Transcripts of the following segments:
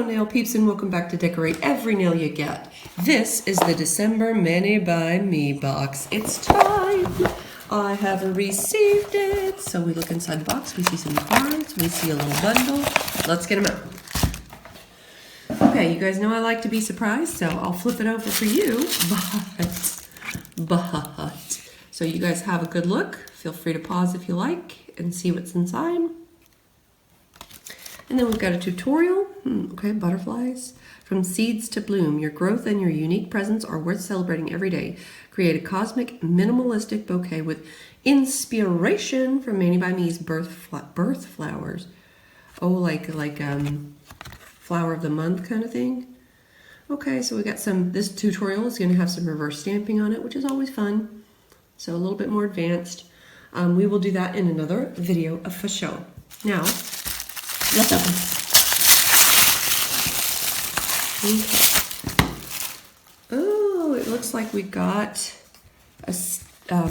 Hello nail peeps and welcome back to Decorate Every Nail You Get. This is the December Mani by Me box. It's time! I have received it. So we look inside the box, we see some cards, we see a little bundle. Let's get them out. Okay, you guys know I like to be surprised, so I'll flip it over for you. But, so you guys have a good look. Feel free to pause if you like and see what's inside. And then we've got a tutorial, okay, butterflies. From seeds to bloom, your growth and your unique presence are worth celebrating every day. Create a cosmic, minimalistic bouquet with inspiration from Mani by Me's birth flowers. Oh, like flower of the month kind of thing. Okay, so we got this tutorial is gonna have some reverse stamping on it, which is always fun. So a little bit more advanced. We will do that in another video for show. Now, let's open. Okay. Oh, it looks like we got a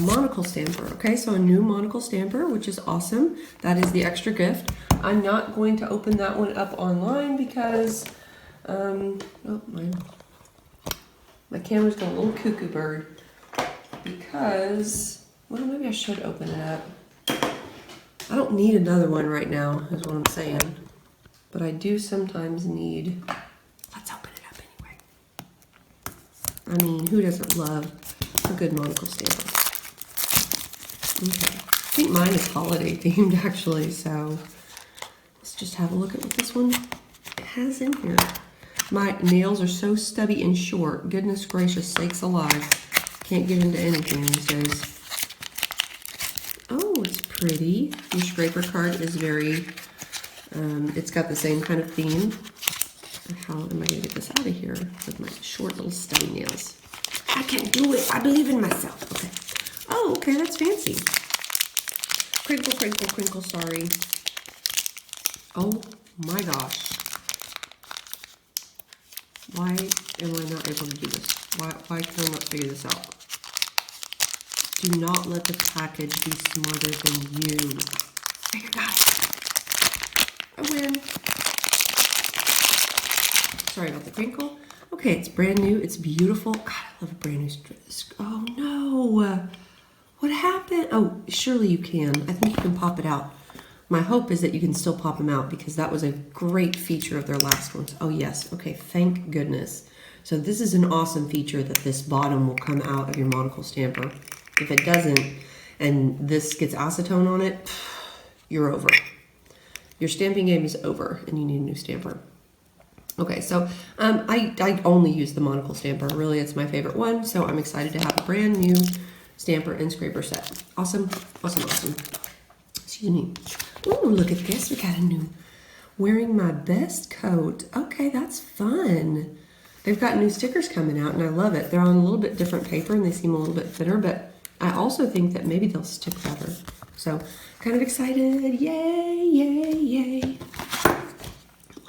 monocle stamper. Okay, so a new monocle stamper, which is awesome. That is the extra gift. I'm not going to open that one up online because, oh, my camera's got a little cuckoo bird. Because, well, maybe I should open it up. I don't need another one right now, is what I'm saying. But I do sometimes need... Let's open it up anyway. I mean, who doesn't love a good monocle stamper? Okay. I think mine is holiday themed, actually, so... Let's just have a look at what this one has in here. My nails are so stubby and short. Goodness gracious sakes alive. Can't get into anything these days. Oh, it's pretty. Your scraper card is very, it's got the same kind of theme. How am I going to get this out of here with my short little stubby nails? I can do it. I believe in myself. Okay. Oh, okay, that's fancy. Crinkle, crinkle, crinkle, sorry. Oh my gosh. Why am I not able to do this? Why can I not figure this out? Do not let the package be smarter than you. I got it. I win. Sorry about the crinkle. Okay, it's brand new. It's beautiful. God, I love a brand new strip. Oh no. What happened? Oh, surely you can. I think you can pop it out. My hope is that you can still pop them out because that was a great feature of their last ones. Oh yes. Okay, thank goodness. So this is an awesome feature that this bottom will come out of your monocle stamper. If it doesn't, and this gets acetone on it, you're over. Your stamping game is over, and you need a new stamper. Okay, so I only use the monocle stamper. Really, it's my favorite one, so I'm excited to have a brand new stamper and scraper set. Awesome, awesome, awesome. Excuse me. Ooh, look at this. We got a new wearing my best coat. Okay, that's fun. They've got new stickers coming out, and I love it. They're on a little bit different paper, and they seem a little bit thinner, but I also think that maybe they'll stick better. So, kind of excited. Yay, yay, yay.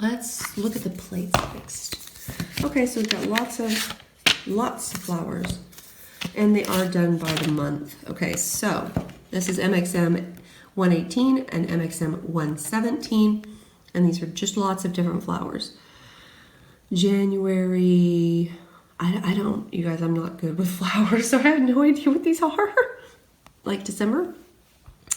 Let's look at the plates next. Okay, so we've got lots of flowers, and they are done by the month. Okay, so this is MXM118 and MXM117, and these are just lots of different flowers. January, I don't, you guys, I'm not good with flowers, so I have no idea what these are. Like December,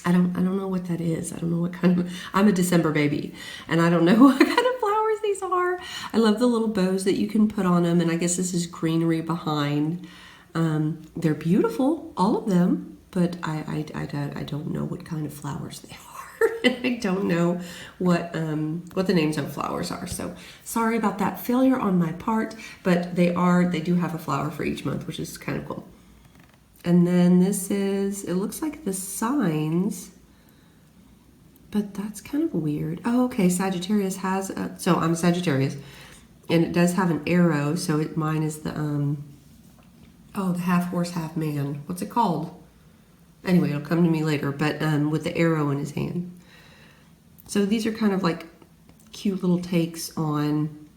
I don't know what that is. I don't know what kind of, I'm a December baby, and I don't know what kind of flowers these are. I love the little bows that you can put on them, and I guess this is greenery behind. They're beautiful, all of them, but I don't know what kind of flowers they are. And I don't know what the names of flowers are. So sorry about that failure on my part, but they do have a flower for each month, which is kind of cool. And then this is, it looks like the signs, but that's kind of weird. Oh, okay, Sagittarius has so I'm a Sagittarius, and it does have an arrow, so mine is the the half horse, half man. What's it called? Anyway, it'll come to me later, but with the arrow in his hand. So these are kind of like cute little takes on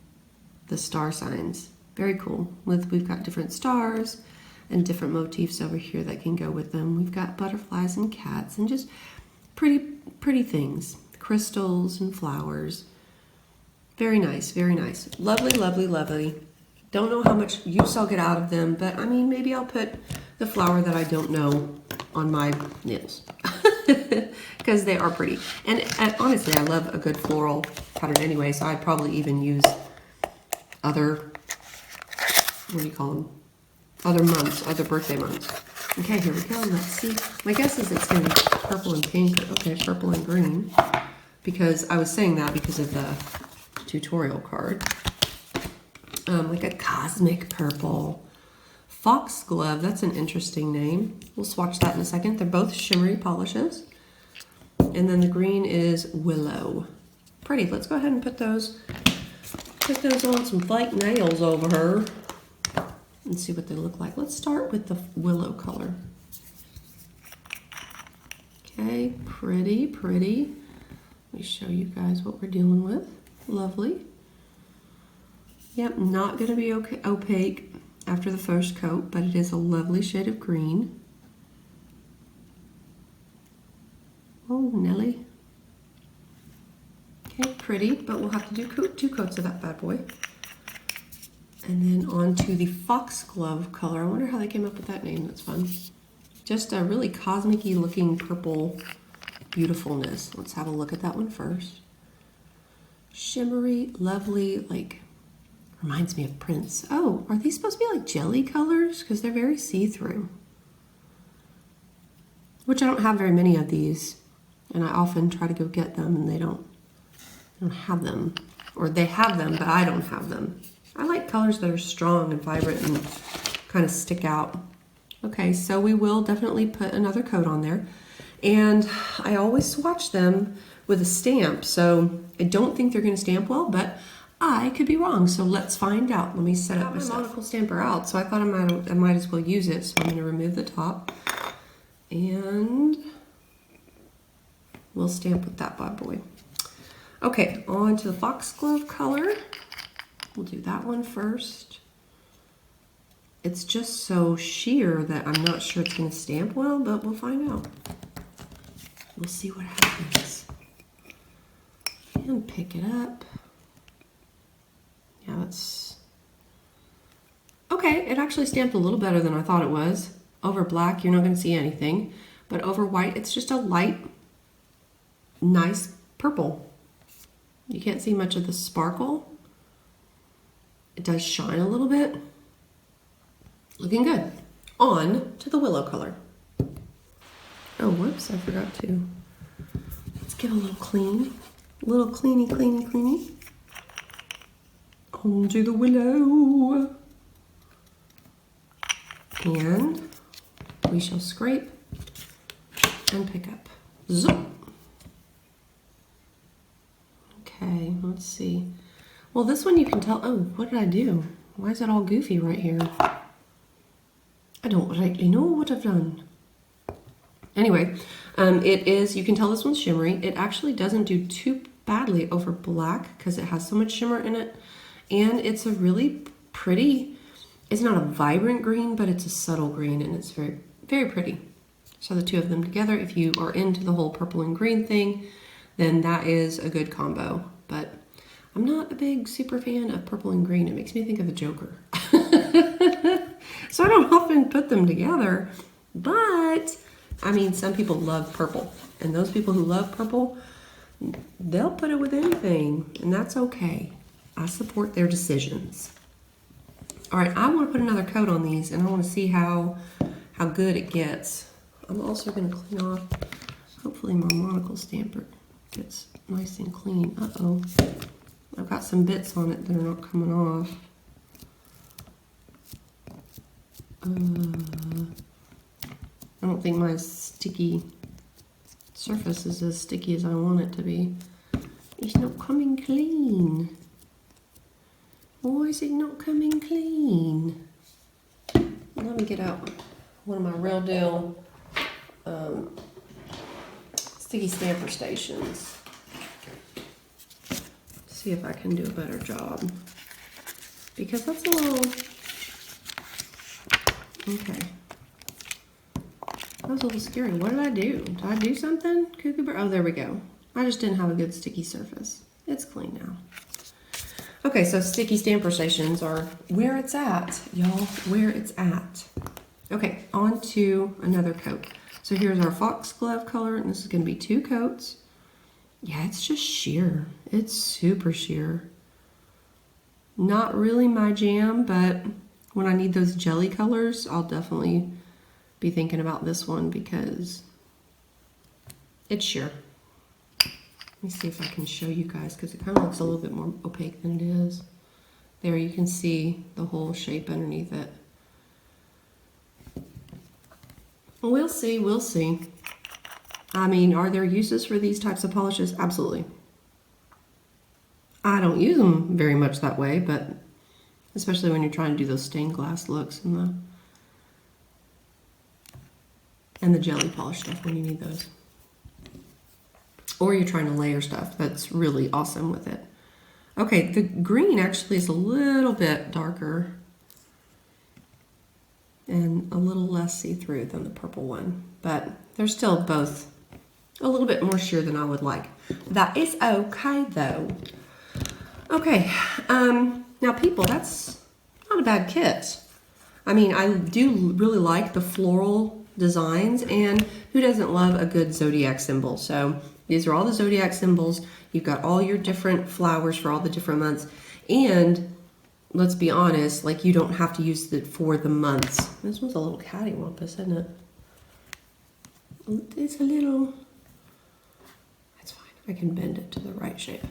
the star signs. Very cool. We've got different stars and different motifs over here that can go with them. We've got butterflies and cats and just pretty things. Crystals and flowers. Very nice, very nice. Lovely, lovely, lovely. Don't know how much use I'll get out of them, but I mean, maybe I'll put the flower that I don't know on my nails because they are pretty. And honestly, I love a good floral pattern anyway, so I'd probably even use other, what do you call them? Other months, other birthday months. Okay, here we go. Let's see. My guess is it's going to be purple and pink. Okay, purple and green. Because I was saying that because of the tutorial card. Like a cosmic purple. Foxglove, that's an interesting name. We'll swatch that in a second. They're both shimmery polishes. And then the green is Willow. Pretty. Let's go ahead and put those on some fake nails over her and see what they look like. Let's start with the Willow color. Okay, pretty, pretty. Let me show you guys what we're dealing with. Lovely. Yep, not going to be opaque after the first coat, but it is a lovely shade of green. Oh, Nelly. Okay, pretty, but we'll have to do two coats of that bad boy. And then on to the Foxglove color. I wonder how they came up with that name. That's fun. Just a really cosmic-y looking purple beautifulness. Let's have a look at that one first. Shimmery, lovely, like, reminds me of Prince. Oh, are these supposed to be like jelly colors? Because they're very see-through. Which I don't have very many of these. And I often try to go get them and they don't have them. Or they have them, but I don't have them. I like colors that are strong and vibrant and kind of stick out. Okay, so we will definitely put another coat on there. And I always swatch them with a stamp, so I don't think they're going to stamp well, but I could be wrong, so let's find out. Let me set up my monocle stamper out, so I thought I might as well use it. So I'm going to remove the top, and we'll stamp with that bad boy. Okay, on to the Foxglove color. We'll do that one first. It's just so sheer that I'm not sure it's going to stamp well, but we'll find out. We'll see what happens. And pick it up. Yeah, that's... Okay, it actually stamped a little better than I thought it was. Over black, you're not going to see anything. But over white, it's just a light, nice purple. You can't see much of the sparkle. It does shine a little bit. Looking good. On to the Willow color. Oh, whoops, I forgot to. Let's give a little clean. A little cleany, cleany, cleany. On to the Willow. And we shall scrape and pick up. Zoom. Okay, let's see. Well, this one you can tell. Oh, what did I do? Why is it all goofy right here? I don't rightly know what I've done. Anyway, it is, you can tell this one's shimmery. It actually doesn't do too badly over black because it has so much shimmer in it. And it's a really pretty, it's not a vibrant green, but it's a subtle green and it's very, very pretty. So the two of them together, if you are into the whole purple and green thing, then that is a good combo. But I'm not a big super fan of purple and green. It makes me think of a Joker. So I don't often put them together, but I mean, some people love purple, and those people who love purple, they'll put it with anything, and that's okay. I support their decisions. All right, I want to put another coat on these, and I want to see how good it gets. I'm also going to clean off, hopefully my monocle stamper gets nice and clean. Uh-oh. I've got some bits on it that are not coming off. I don't think my sticky surface is as sticky as I want it to be. It's not coming clean. Why is it not coming clean? Let me get out one of my real deal sticky stamper stations. See if I can do a better job. Because that's a little... Okay. That was a little scary. What did I do? Did I do something? Cuckoo bird? Oh, there we go. I just didn't have a good sticky surface. It's clean now. Okay, so sticky stamper stations are where it's at, y'all, where it's at. Okay, on to another coat. So here's our foxglove color, and this is going to be 2 coats. Yeah, it's just sheer. It's super sheer. Not really my jam, but when I need those jelly colors, I'll definitely be thinking about this one because it's sheer. Let me see if I can show you guys because it kind of looks a little bit more opaque than it is. There, you can see the whole shape underneath it. We'll see, we'll see. I mean, are there uses for these types of polishes? Absolutely. I don't use them very much that way, but especially when you're trying to do those stained glass looks and the jelly polish stuff when you need those. Or you're trying to layer stuff. That's really awesome with it. Okay, the green actually is a little bit darker and a little less see-through than the purple one, but they're still both a little bit more sheer than I would like. That is okay though. Okay, now people, that's not a bad kit. I mean, I do really like the floral designs, and who doesn't love a good Zodiac symbol? So these are all the Zodiac symbols. You've got all your different flowers for all the different months, and let's be honest, like you don't have to use it for the months. This one's a little cattywampus, isn't it? It's a little, that's fine. I can bend it to the right shape.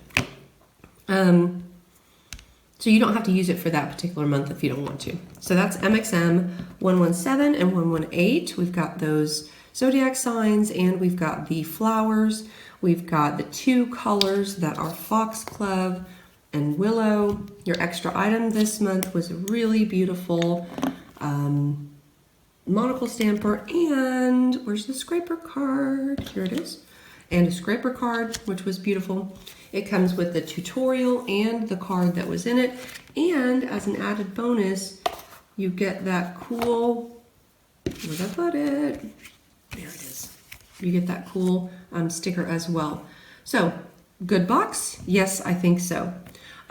So you don't have to use it for that particular month if you don't want to. So that's MXM117 and 118. We've got those Zodiac signs, and we've got the flowers. We've got the 2 colors that are Foxglove and Willow. Your extra item this month was a really beautiful monocle stamper, and where's the scraper card? Here it is. And a scraper card, which was beautiful. It comes with the tutorial and the card that was in it. And as an added bonus, you get that cool, where'd I put it? There it is. You get that cool sticker as well. So, good box? Yes, I think so.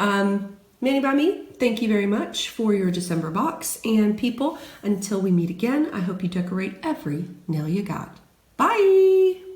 Manny by me, thank you very much for your December box. And people, until we meet again, I hope you decorate every nail you got. Bye!